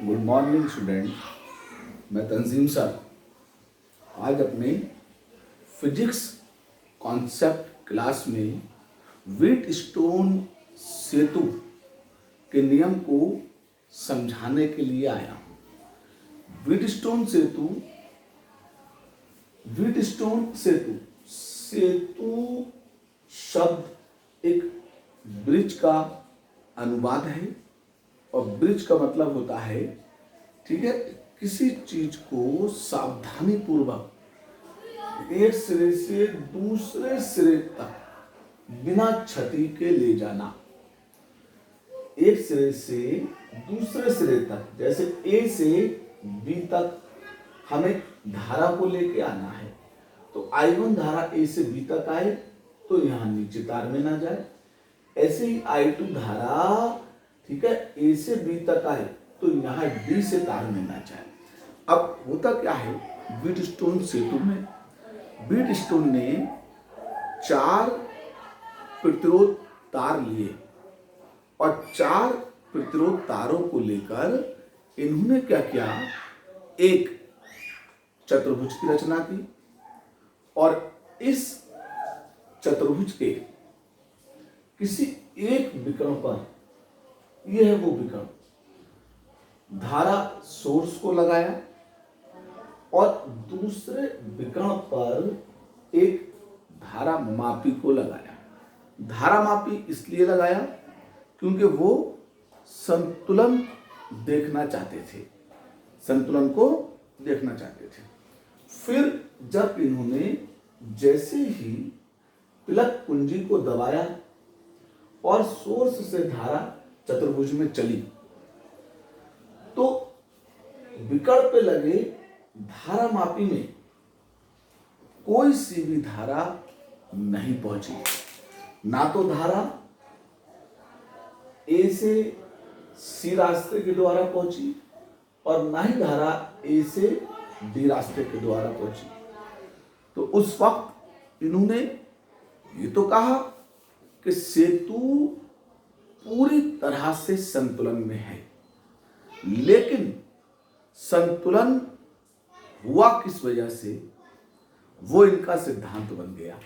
Good morning student. मैं तंजीम sir आज अपने फिजिक्स कॉन्सेप्ट क्लास में व्हीटस्टोन सेतु के नियम को समझाने के लिए आया हूँ। व्हीटस्टोन सेतु सेतु शब्द एक ब्रिज का अनुवाद है और ब्रिज का मतलब होता है, ठीक है, किसी चीज को सावधानी पूर्वक एक सिरे से दूसरे सिरे तक बिना क्षति के ले जाना। एक सिरे से दूसरे सिरे तक, जैसे ए से बी तक हमें धारा को लेके आना है, तो I1 धारा ए से बी तक आए तो यहां नीचे तार में ना जाए। ऐसे ही I2 धारा, ठीक है, ए से बी तक आए तो यहां डी से तार में ना जाए। अब होता क्या है, व्हीटस्टोन सेतु में व्हीटस्टोन ने 4 प्रतिरोध तार लिए और 4 प्रतिरोध तारों को लेकर इन्होंने क्या किया, एक चतुर्भुज की रचना की और इस चतुर्भुज के किसी एक विकर्ण पर, यह है वो विकर्ण, धारा सोर्स को लगाया और दूसरे विकर्ण पर एक धारा मापी को लगाया। धारा मापी इसलिए लगाया क्योंकि वो संतुलन देखना चाहते थे, संतुलन को देखना चाहते थे। फिर जब इन्होंने जैसे ही प्लग कुंजी को दबाया और सोर्स से धारा चतुर्भुज में चली तो विकर्ण पे लगे धारा मापी में कोई सी भी धारा नहीं पहुंची। ना तो धारा ए से सी रास्ते के द्वारा पहुंची और ना ही धारा ए से डी रास्ते के द्वारा पहुंची। तो उस वक्त इन्होंने ये तो कहा कि सेतु पूरी तरह से संतुलन में है, लेकिन संतुलन हुआ किस वजह से, वो इनका सिद्धांत बन गया।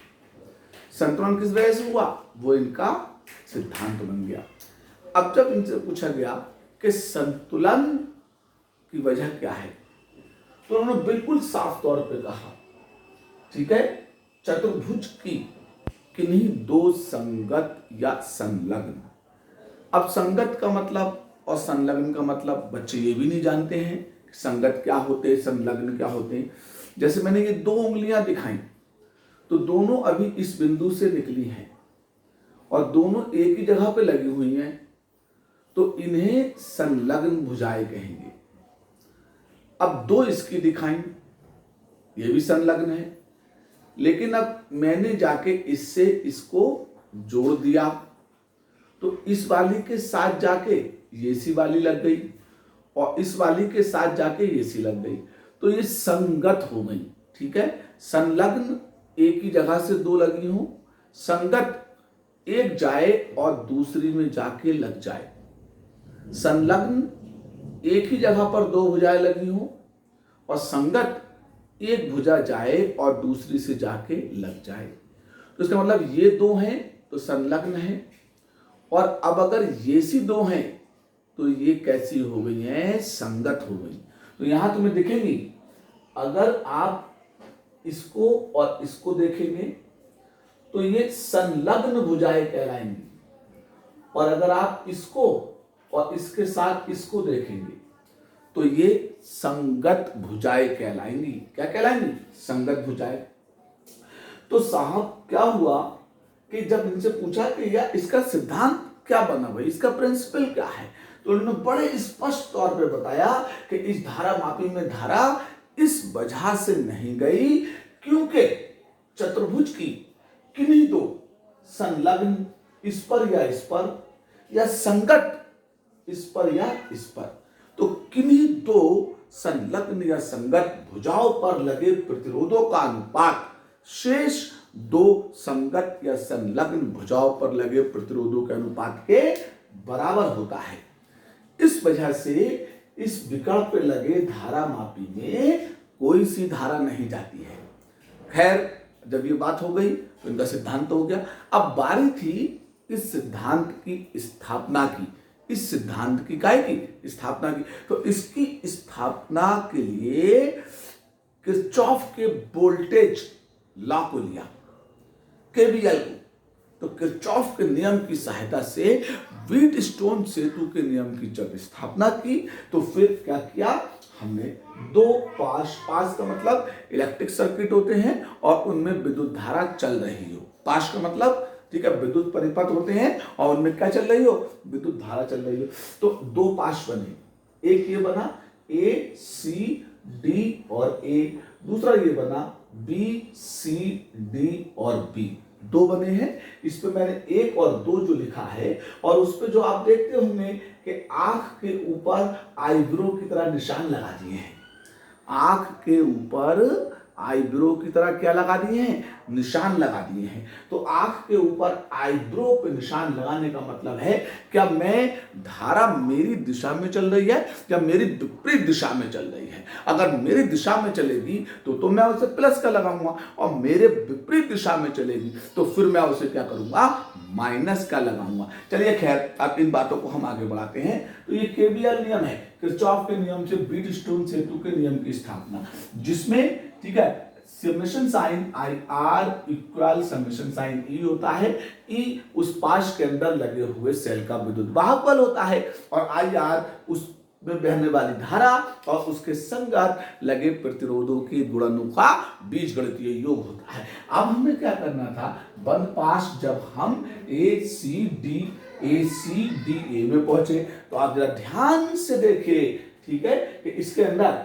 संतुलन किस वजह से हुआ, वो इनका सिद्धांत बन गया। अब जब इनसे पूछा गया कि संतुलन की वजह क्या है, तो उन्होंने बिल्कुल साफ तौर पे कहा, ठीक है, चतुर्भुज की किन्हीं 2 संगत या संलग्न। अब संगत का मतलब और संलग्न का मतलब बच्चे ये भी नहीं जानते हैं कि संगत क्या होते हैं, संलग्न क्या होते हैं। जैसे मैंने ये 2 उंगलियां दिखाई तो दोनों अभी इस बिंदु से निकली हैं और दोनों एक ही जगह पे लगी हुई हैं, तो इन्हें संलग्न भुजाएं कहेंगे। अब 2 इसकी दिखाई, ये भी संलग्न है, लेकिन अब मैंने जाके इससे इसको जोड़ दिया तो इस वाली के साथ जाके ये सी वाली लग गई और इस वाली के साथ जाके ये सी लग गई, तो ये संगत हो गई। ठीक है, संलग्न एक ही जगह से 2 लगी हो, संगत एक जाए और दूसरी में जाके लग जाए। संलग्न एक ही जगह पर 2 भुजाएं लगी हो और संगत एक भुजा जाए और दूसरी से जाके लग जाए। तो इसका मतलब ये 2 हैं तो संलग्न है, और अब अगर ये सी 2 हैं तो ये कैसी हो गई हैं, संगत हो गई। तो यहां तुम्हें दिखेंगी, अगर आप इसको और इसको देखेंगे तो ये संलग्न भुजाएं कहलाएंगी, और अगर आप इसको और इसके साथ इसको देखेंगे तो ये संगत भुजाएं कहलाएंगी। क्या कहलाएंगी? संगत भुजाएं। तो साहब क्या हुआ कि जब इनसे पूछा कि यार इसका सिद्धांत क्या बना भाई, इसका प्रिंसिपल क्या है, तो उन्होंने बड़े स्पष्ट तौर पे बताया कि इस धारा मापी में धारा इस वजह से नहीं गई क्योंकि चतुर्भुज की किन्हीं 2 संलग्न, इस पर या संगत इस पर या इस पर, तो किन्हीं 2 संलग्न या संगत भुजाओं पर लगे प्रतिरोधों का अनुपात शेष 2 संगत या संलग्न भुजाओं पर लगे प्रतिरोधों के अनुपात के बराबर होता है। इस वजह से इस विकर्ण पे लगे धारा मापी में कोई सी धारा नहीं जाती है। खैर, जब ये बात हो गई तो इनका सिद्धांत हो गया। अब बारी थी इस सिद्धांत की स्थापना की, इस सिद्धांत की काय की स्थापना की। तो इसकी स्थापना के लिए किरचॉफ के वोल्टेज लॉ को लिया, केवीएल को। तो किरचॉफ के नियम की सहायता से व्हीटस्टोन सेतु के नियम की जब स्थापना की तो फिर क्या किया हमने, दो पाश का मतलब इलेक्ट्रिक सर्किट होते हैं और उनमें विद्युत धारा चल रही हो। पाश का मतलब ठीक है विद्युत परिपथ होते हैं और उनमें क्या चल रही हो, विद्युत धारा चल रही हो। तो दो पाश बने, एक ये बना ए सी डी और ए, दूसरा ये बना बी सी डी और बी, दो बने हैं। इस पे मैंने एक और दो जो लिखा है और उस पे जो आप देखते होंगे कि आंख के ऊपर आईब्रो की तरह निशान लगा दिए हैं, आंख के ऊपर आईब्रो की तरह क्या लगा दिए हैं, निशान लगा दिए हैं। तो आंख के ऊपर आईब्रो पे निशान लगाने का मतलब है क्या मैं धारा मेरी दिशा में चल रही है या मेरी विपरीत दिशा में चल रही है। अगर मेरी दिशा में चलेगी तो मैं उसे प्लस का लगाऊंगा और मेरे विपरीत दिशा में चलेगी तो फिर मैं उसे क्या करूंगा, माइनस का लगाऊंगा। चलिए खैर, अब इन बातों को हम आगे बढ़ाते हैं। तो ये केवीएल नियम है, किरचॉफ के नियम से व्हीटस्टोन सेतु के नियम की स्थापना, जिसमें ठीक है summation sign I R equal summation sign E होता है। ई उस पाश के अंदर लगे हुए सेल का विद्युत वाहक बल होता है और आई आर उस में बहने वाली धारा और उसके संगत लगे प्रतिरोधों के गुणनों का बीजगणितीय योग होता है। अब हमें क्या करना था, बंद पाश जब हम ए सी डी ए में पहुंचे तो आप जरा ध्यान से देखिए, ठीक है, कि इसके अंदर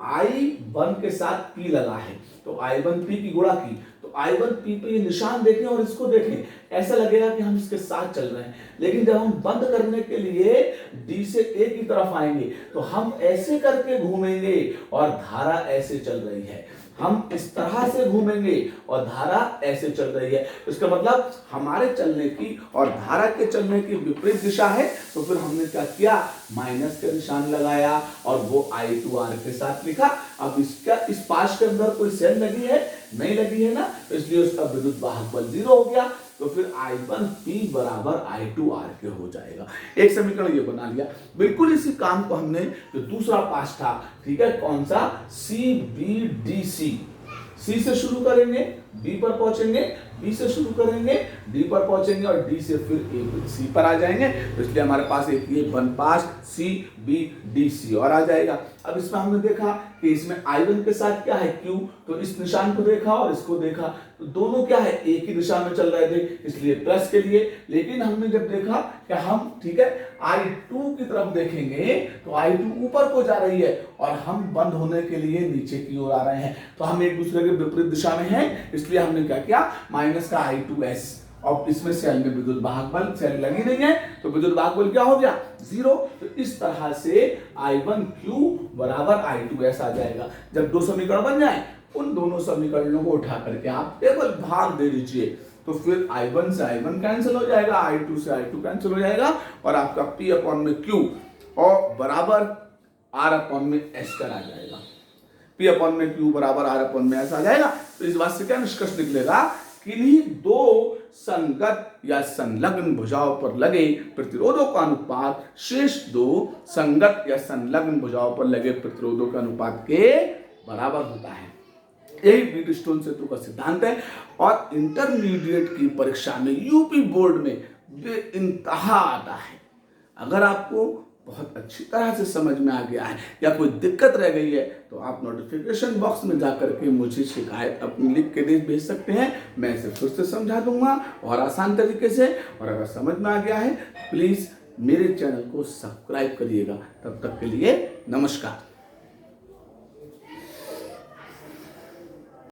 I1 के साथ P लगा है तो I1 P की गुणा की तो I1 P पे ये निशान देखें और इसको देखें, ऐसा लगेगा कि हम इसके साथ चल रहे हैं। लेकिन जब हम बंद करने के लिए D से A की तरफ आएंगे तो हम ऐसे करके घूमेंगे और धारा ऐसे चल रही है, हम इस तरह से घूमेंगे और धारा ऐसे चल रही है। इसका मतलब हमारे चलने की और धारा के चलने की विपरीत दिशा है। तो फिर हमने क्या किया, माइनस का निशान लगाया और वो I2R के साथ लिखा। अब इसका इस पाश के अंदर कोई सेल लगी है, नहीं लगी है ना, तो इसलिए उसका विद्युत वाहक बल 0 हो गया। तो फिर I1P बराबर I2R के हो जाएगा। एक समीकरण ये बना लिया। बिल्कुल इसी काम को हमने जो दूसरा पास था, ठीक है, कौन सा, CBDC, सी से शुरू करेंगे, बी पर पहुंचेंगे, बी से शुरू करेंगे, डी पर पहुंचेंगे और डी से फिर सी पर आ जाएंगे। तो इसलिए हमारे पास एक ये वन पास CBDC और आ जाएगा। अब इसमें हमने देखा कि इसमें I1 के साथ क्या है Q, तो इस निशान को देखा और इसको देखा तो दोनों क्या है, एक ही दिशा में चल रहे थे, इसलिए प्लस के लिए। लेकिन हमने जब देखा कि हम ठीक है I2 की तरफ देखेंगे तो I2 ऊपर को जा रही है और हम बंद होने के लिए नीचे की ओर आ रहे हैं, तो हम एक दूसरे के विपरीत दिशा में हैं, इसलिए हमने क्या किया, माइनस का I2S और इसमें सेल में विद्युत वाहक बल, सेल लगी नहीं है तो विद्युत वाहक बल क्या हो गया, 0। तो इस तरह से I1Q बराबर I2S आ जाएगा। जब दो समीकरण बन जाए उन दोनों समीकरणों को उठा करके आप केवल भाग दे दीजिए तो फिर I1 से I1 कैंसिल हो जाएगा, I2 से I2 कैंसिल हो जाएगा और आपका P अपॉन में Q और बराबर R अपॉन में S कर आ जाएगा। P अपॉन में Q बराबर R अपॉन में S आ जाएगा। तो इस बात से क्या निष्कर्ष निकलेगा, किन्हीं दो संगत या संलग्न भुजाओं पर लगे प्रतिरोधों का अनुपात शेष दो संगत या संलग्न भुजाओं पर लगे प्रतिरोधों के अनुपात के बराबर होता है। यही व्हीटस्टोन सेतु का सिद्धांत है और इंटरमीडिएट की परीक्षा में यूपी बोर्ड में बेइंतहा आता है। अगर आपको बहुत अच्छी तरह से समझ में आ गया है या कोई दिक्कत रह गई है तो आप नोटिफिकेशन बॉक्स में जाकर के मुझे शिकायत अपनी लिख के भेज सकते हैं, मैं इसे फिर से समझा दूंगा और आसान तरीके से। और अगर समझ में आ गया है प्लीज मेरे चैनल को सब्सक्राइब करिएगा। तब तक के लिए नमस्कार।